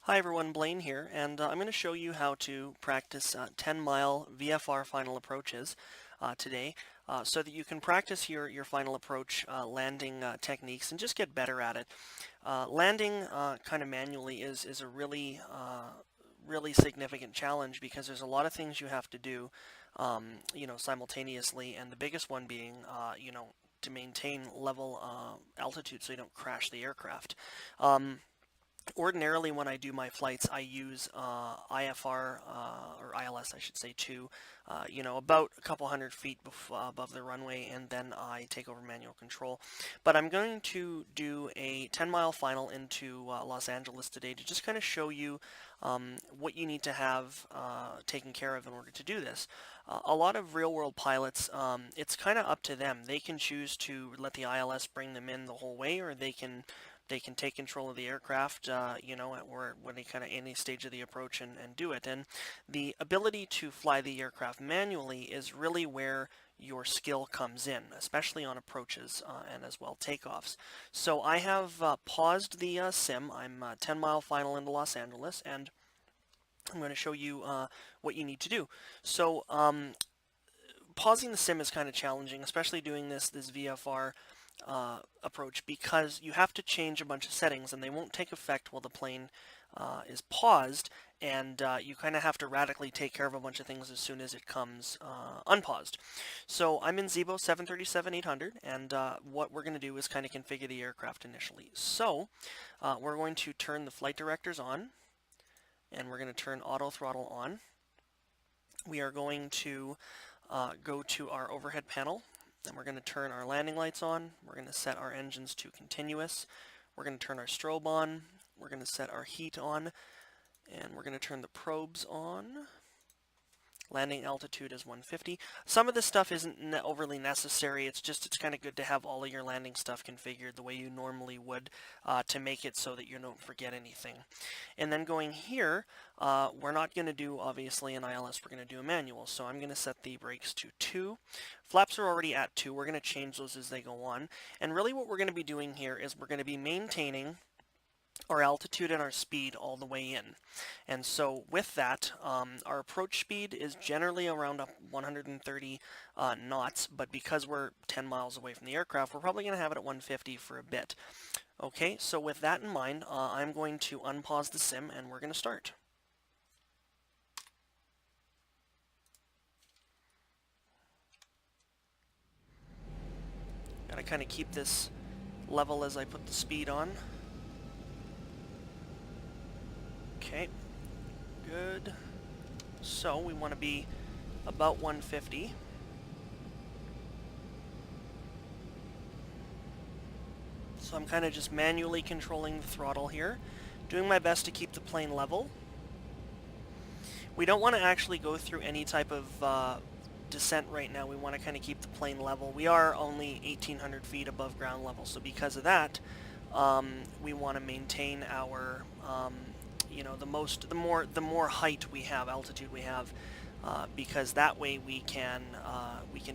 Hi everyone, Blaine here, and I'm going to show you how to practice 10-mile VFR final approaches today so that you can practice your final approach landing techniques and just get better at it. Landing kind of manually is a really significant challenge because there's a lot of things you have to do simultaneously, and the biggest one being to maintain level altitude so you don't crash the aircraft. Ordinarily, when I do my flights, I use IFR or ILS, I should say, about a couple hundred feet above the runway, and then I take over manual control. But I'm going to do a 10-mile final into Los Angeles today to just kind of show you what you need to have taken care of in order to do this. A lot of real-world pilots, it's kind of up to them. They can choose to let the ILS bring them in the whole way, or they can take control of the aircraft, or when they kind of any stage of the approach and do it. And the ability to fly the aircraft manually is really where your skill comes in, especially on approaches and as well takeoffs. So I have paused the sim. I'm 10-mile final into Los Angeles, and I'm going to show you what you need to do. So pausing the sim is kind of challenging, especially doing this VFR approach, because you have to change a bunch of settings and they won't take effect while the plane is paused, and you kind of have to radically take care of a bunch of things as soon as it comes unpaused. So I'm in Zibo 737-800, and what we're going to do is kind of configure the aircraft initially. So we're going to turn the flight directors on, and we're going to turn auto throttle on. We are going to go to our overhead panel. Then we're going to turn our landing lights on. We're going to set our engines to continuous. We're going to turn our strobe on. We're going to set our heat on. And we're going to turn the probes on. Landing altitude is 150. Some of this stuff isn't overly necessary. It's kind of good to have all of your landing stuff configured the way you normally would to make it so that you don't forget anything. And then going here, we're not going to do obviously an ILS. We're going to do a manual. So I'm going to set the brakes to 2. Flaps are already at 2. We're going to change those as they go on. And really what we're going to be doing here is we're going to be maintaining our altitude and our speed all the way in. And so with that, our approach speed is generally around 130 knots, but because we're 10 miles away from the aircraft, we're probably going to have it at 150 for a bit. Okay, so with that in mind, I'm going to unpause the sim and we're going to start. Got to kind of keep this level as I put the speed on. Okay, good. So we want to be about 150. So I'm kind of just manually controlling the throttle here, doing my best to keep the plane level. We don't want to actually go through any type of descent right now. We want to kind of keep the plane level. We are only 1,800 feet above ground level, so because of that, we want to maintain our the more height we have, altitude we have, because that way we can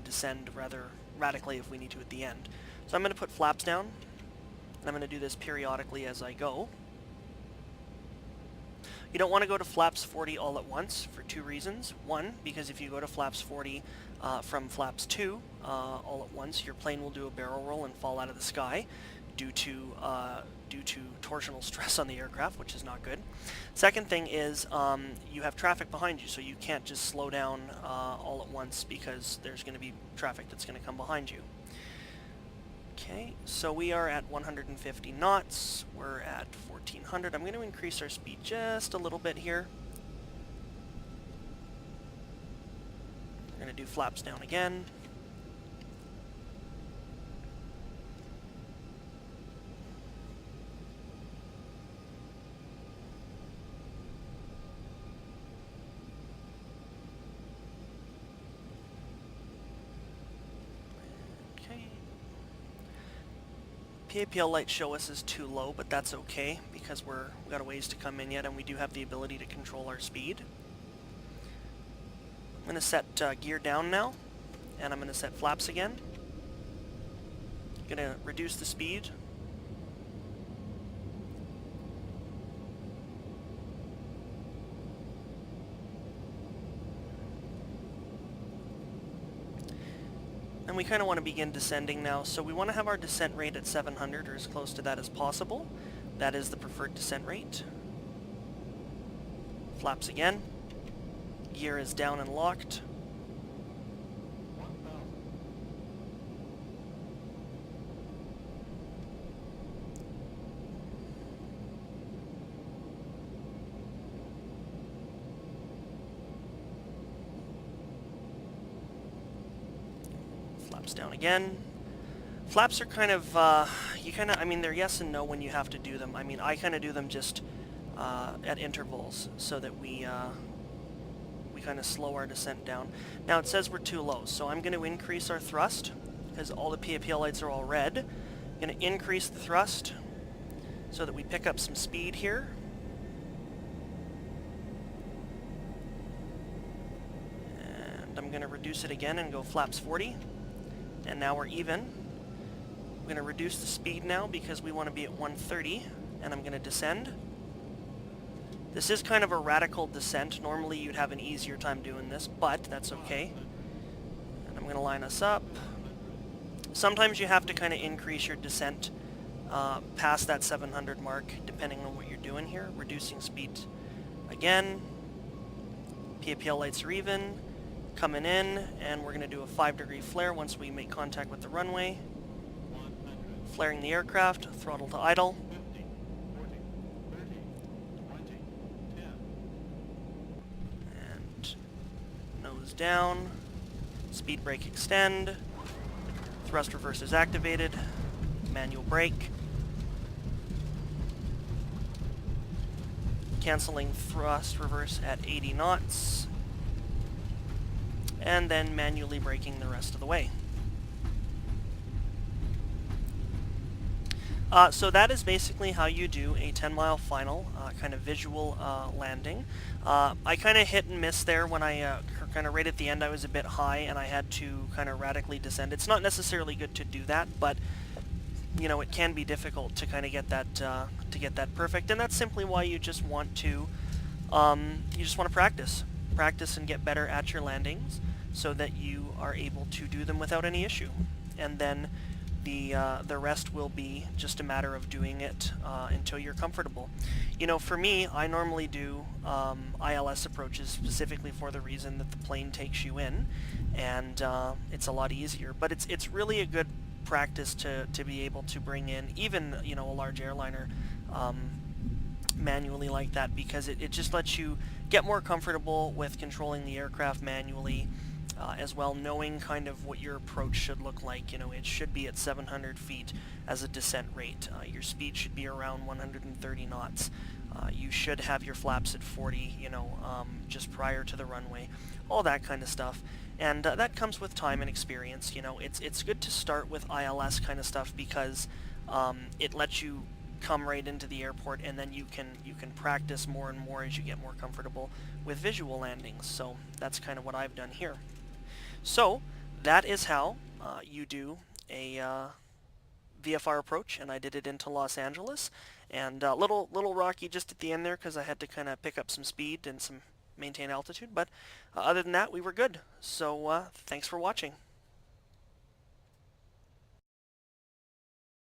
descend rather radically if we need to at the end. So I'm going to put flaps down, and I'm going to do this periodically as I go. You don't want to go to flaps 40 all at once for 2 reasons. One, because if you go to flaps 40 from flaps 2 all at once, your plane will do a barrel roll and fall out of the sky due to torsional stress on the aircraft, which is not good. Second thing is you have traffic behind you, so you can't just slow down all at once because there's going to be traffic that's going to come behind you. Okay, so we are at 150 knots. We're at 1400. I'm going to increase our speed just a little bit here. We're going to do flaps down again. PAPL lights show us as too low, but that's okay because we've got a ways to come in yet, and we do have the ability to control our speed. I'm going to set gear down now, and I'm going to set flaps again. I'm going to reduce the speed. we kind of want to begin descending now. So we want to have our descent rate at 700 or as close to that as possible. That is the preferred descent rate. Flaps again. Gear is down and locked. Flaps down again. Flaps are kind of, I mean, they're yes and no when you have to do them. I mean, I kind of do them just at intervals so that we kind of slow our descent down. Now it says we're too low, so I'm going to increase our thrust because all the PAPL lights are all red. I'm going to increase the thrust so that we pick up some speed here. And I'm going to reduce it again and go flaps 40. And now we're even. I'm going to reduce the speed now because we want to be at 130, and I'm going to descend. This is kind of a radical descent. Normally you'd have an easier time doing this, but that's okay. And I'm going to line us up. Sometimes you have to kind of increase your descent past that 700 mark, depending on what you're doing here. Reducing speed again. PAPL lights are even. Coming in, and we're going to do a 5-degree flare once we make contact with the runway. Flaring the aircraft, throttle to idle. And nose down. Speed brake extend. Thrust reverse is activated. Manual brake. Canceling thrust reverse at 80 knots. And then manually braking the rest of the way. So that is basically how you do a 10-mile final kind of visual landing. I kind of hit and miss there when I kind of right at the end I was a bit high and I had to kind of radically descend. It's not necessarily good to do that, but you know, it can be difficult to kind of get that perfect, and that's simply why you just want to practice and get better at your landings, so that you are able to do them without any issue. And then the rest will be just a matter of doing it until you're comfortable. You know, for me, I normally do ILS approaches specifically for the reason that the plane takes you in, and it's a lot easier. But it's really a good practice to be able to bring in even, you know, a large airliner manually like that, because it just lets you get more comfortable with controlling the aircraft manually, as well, knowing kind of what your approach should look like. You know, it should be at 700 feet as a descent rate. Your speed should be around 130 knots. You should have your flaps at 40, you know, just prior to the runway, all that kind of stuff. And that comes with time and experience. You know, it's good to start with ILS kind of stuff because it lets you come right into the airport, and then you can practice more and more as you get more comfortable with visual landings. So that's kind of what I've done here. So that is how you do a VFR approach, and I did it into Los Angeles, and little rocky just at the end there because I had to kind of pick up some speed and maintain altitude, but other than that we were good. So thanks for watching.